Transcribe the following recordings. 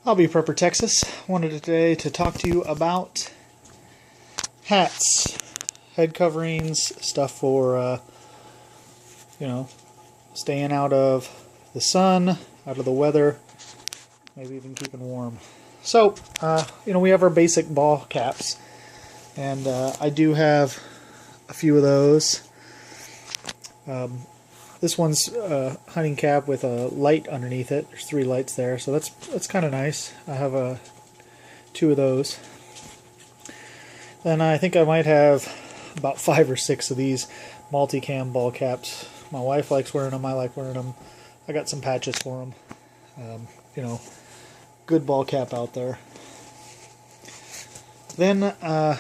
I'll be Prepper Texas. Wanted today to talk to you about hats, head coverings, stuff for staying out of the sun, out of the weather, maybe even keeping warm. So we have our basic ball caps, and I do have a few of those. This one's a hunting cap with a light underneath it. There's 3 lights there, so that's kind of nice. I have 2 of those. Then I think I might have about 5 or 6 of these multicam ball caps. My wife likes wearing them. I like wearing them. I got some patches for them. Good ball cap out there. Then I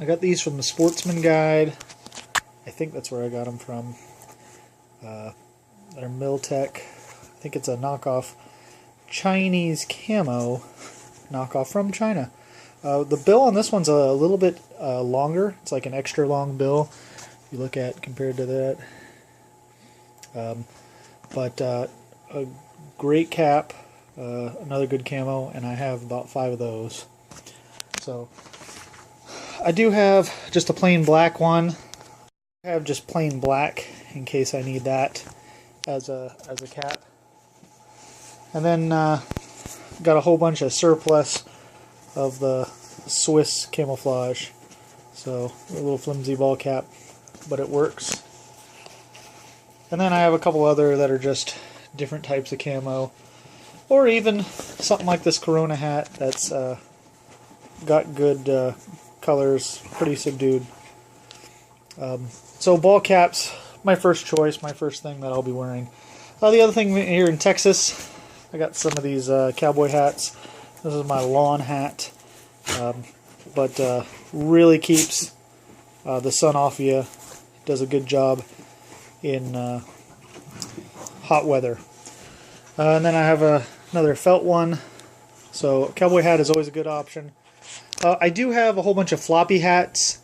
got these from the Sportsman Guide. I think that's where I got them from. They're Miltech. I think it's a knockoff Chinese camo, knockoff from China. The bill on this one's a little bit longer. It's like an extra long bill if you look at compared to that. But a great cap, another good camo, and I have about 5 of those. So I do have just a plain black one. I have just plain black in case I need that as a cap. And then got a whole bunch of surplus of the Swiss camouflage. So a little flimsy ball cap, but it works. And then I have a couple other that are just different types of camo, or even something like this Corona hat that's got good colors, pretty subdued. So ball caps, my first choice, my first thing that I'll be wearing. The other thing here in Texas, I got some of these cowboy hats. This is my lawn hat, but really keeps the sun off you. Does a good job in hot weather. And then I have another felt one. So cowboy hat is always a good option. I do have a whole bunch of floppy hats,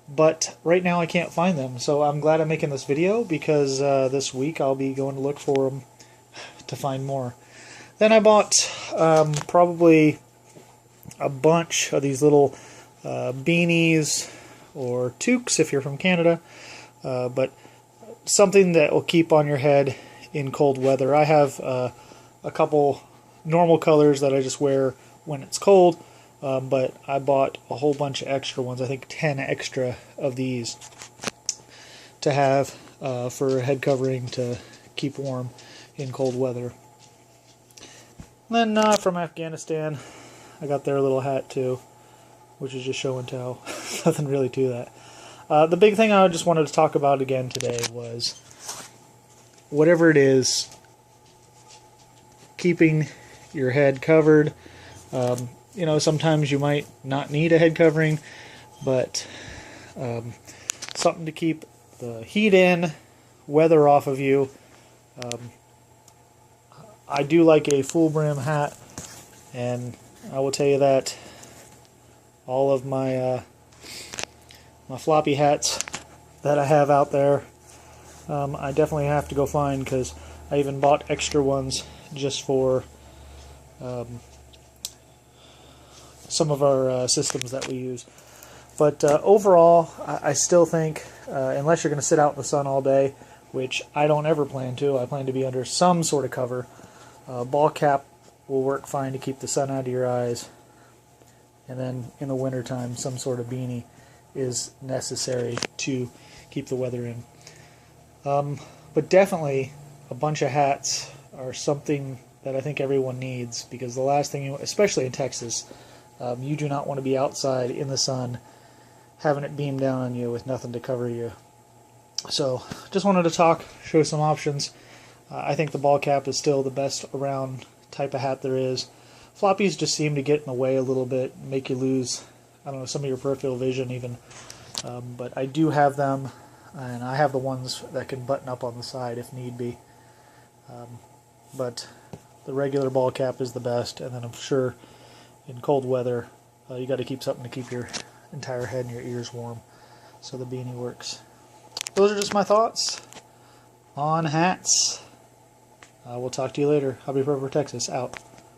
but right now I can't find them, so I'm glad I'm making this video because this week I'll be going to look for them to find more. Then I bought probably a bunch of these little beanies or toques if you're from Canada, but something that will keep on your head in cold weather. I have a couple normal colors that I just wear when it's cold. But I bought a whole bunch of extra ones, I think 10 extra of these to have for a head covering to keep warm in cold weather. And then from Afghanistan, I got their little hat too, which is just show and tell. Nothing really to that. The big thing I just wanted to talk about again today was whatever it is, keeping your head covered. Sometimes you might not need a head covering, but something to keep the heat in, weather off of you. I do like a full brim hat, and I will tell you that all of my my floppy hats that I have out there, I definitely have to go find, because I even bought extra ones just for some of our systems that we use. But overall, I still think, unless you're going to sit out in the sun all day, which I don't ever plan to, I plan to be under some sort of cover, ball cap will work fine to keep the sun out of your eyes. And then in the wintertime, some sort of beanie is necessary to keep the weather in. But definitely, a bunch of hats are something that I think everyone needs, because the last thing especially in Texas, you do not want to be outside in the sun having it beam down on you with nothing to cover you. So just wanted to show some options. I think the ball cap is still the best around type of hat there is. Floppies just seem to get in the way a little bit, make you lose, I don't know, some of your peripheral vision even. But I do have them, and I have the ones that can button up on the side if need be. But the regular ball cap is the best, and then I'm sure in cold weather you got to keep something to keep your entire head and your ears warm, so the beanie works. Those are just my thoughts on hats. We'll talk to you later. I'll be Prepper Texas, out.